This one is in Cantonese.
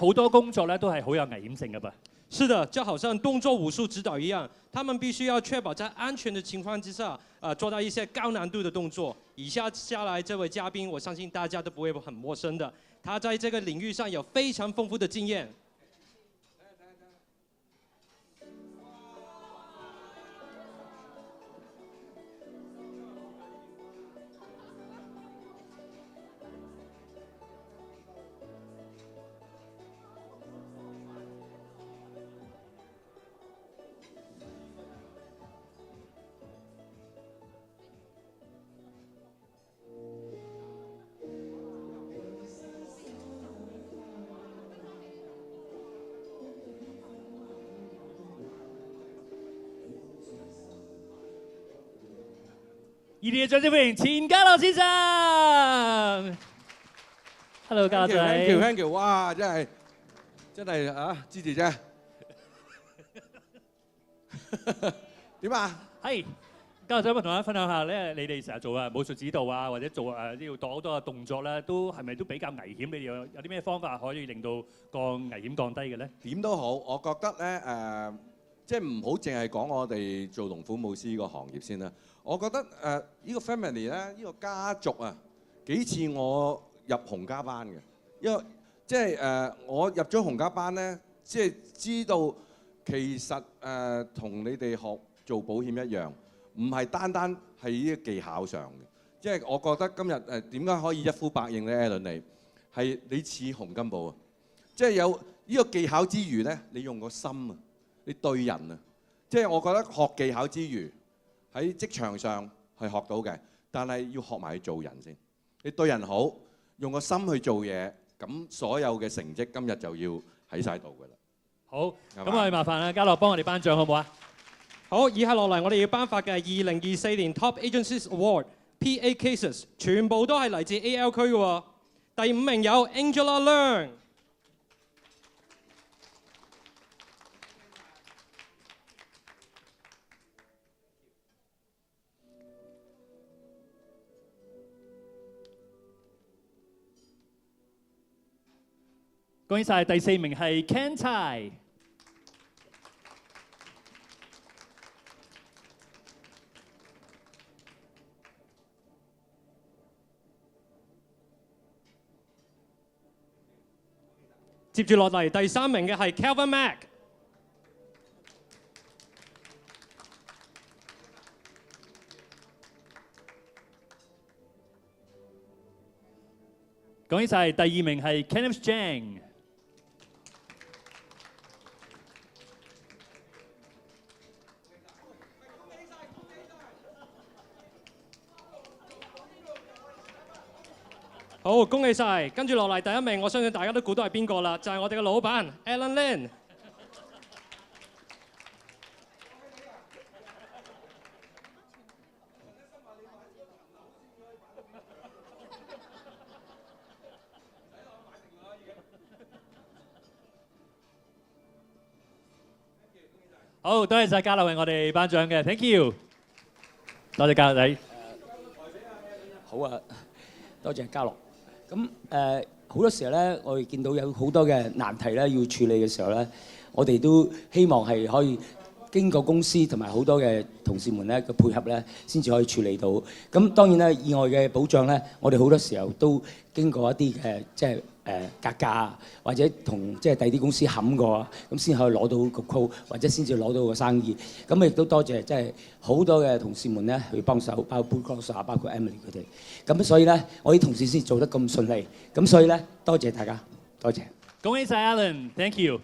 好多工作咧都係好有危險性嘅噃。是的，就好像動作武術指導一樣，他們必須要確保在安全的情況之下，做到一些高難度的動作。以下來這位嘉賓，我相信大家都不會很陌生的，他在這個領域上有非常豐富的經驗。熱烈嘅掌聲歡迎錢嘉樂先生。Hello， 嘉樂仔。Thank you， 哇！真係啊，支持啫。點啊？係，嘉樂仔，我同大家分享下咧，你哋成日做武術指導啊，或者做要度好多嘅動作咧，都係咪都比較危險？你哋有啲咩方法可以令到個危險降低嘅咧？點都好，我覺得咧即係唔好淨係講我哋做龍虎武師呢個行業先啦。我覺得呢個 family 咧，呢個家族啊，幾似我入洪家班嘅，因為即係我入咗洪家班咧，即係知道其實同你哋學做保險一樣，唔係單單係呢個技巧上嘅。即係我覺得今日點解可以一呼百應咧 ，Alan 你係你似洪金寶啊！即係有呢個技巧之餘咧，你用個心啊，你對人啊，即係我覺得學技巧之餘。喺職場上係學到嘅，但係要學埋去做人先。你對人好，用個心去做嘢，咁所有嘅成績今日就要喺晒度㗎啦。好，咁我哋麻煩啦，嘉樂幫我哋頒獎好唔好啊？好，以下落嚟我哋要頒發嘅係2024年 Top Agencies Award PA Cases， 全部都係嚟自 AL 區嘅喎。第5名有 Angela Leung。恭喜晒，第4名係 Ken Tai。接住落嚟第3名嘅係 Kelvin Mac。恭喜晒，第2名係 Kenneth Chang。好，恭喜晒！跟住落嚟第1名，我相信大家都估到係邊個啦，就係我哋嘅老闆 Alan Lin。好，多謝晒嘉樂為我哋頒獎嘅 ，thank you， 多謝嘉樂仔。好啊，多謝嘉樂。咁好多時候咧，我哋見到有好多嘅難題咧要處理嘅時候咧，我哋都希望係可以經過公司同埋好多嘅同事們咧嘅配合咧，先至可以處理到。咁當然咧，意外嘅保障咧，我哋好多時候都經過一啲嘅即係格價或者同即係第二啲公司冚過啊，咁先可以攞到個 call， 或者先至攞到個生意。咁亦都多謝即係好多嘅同事們咧去幫手，包括 Bruce 啊，包括 Emily 佢哋。咁所以咧，我啲同事先做得咁順利。咁所以咧，多謝大家，多謝。恭喜晒 Alan，thank you。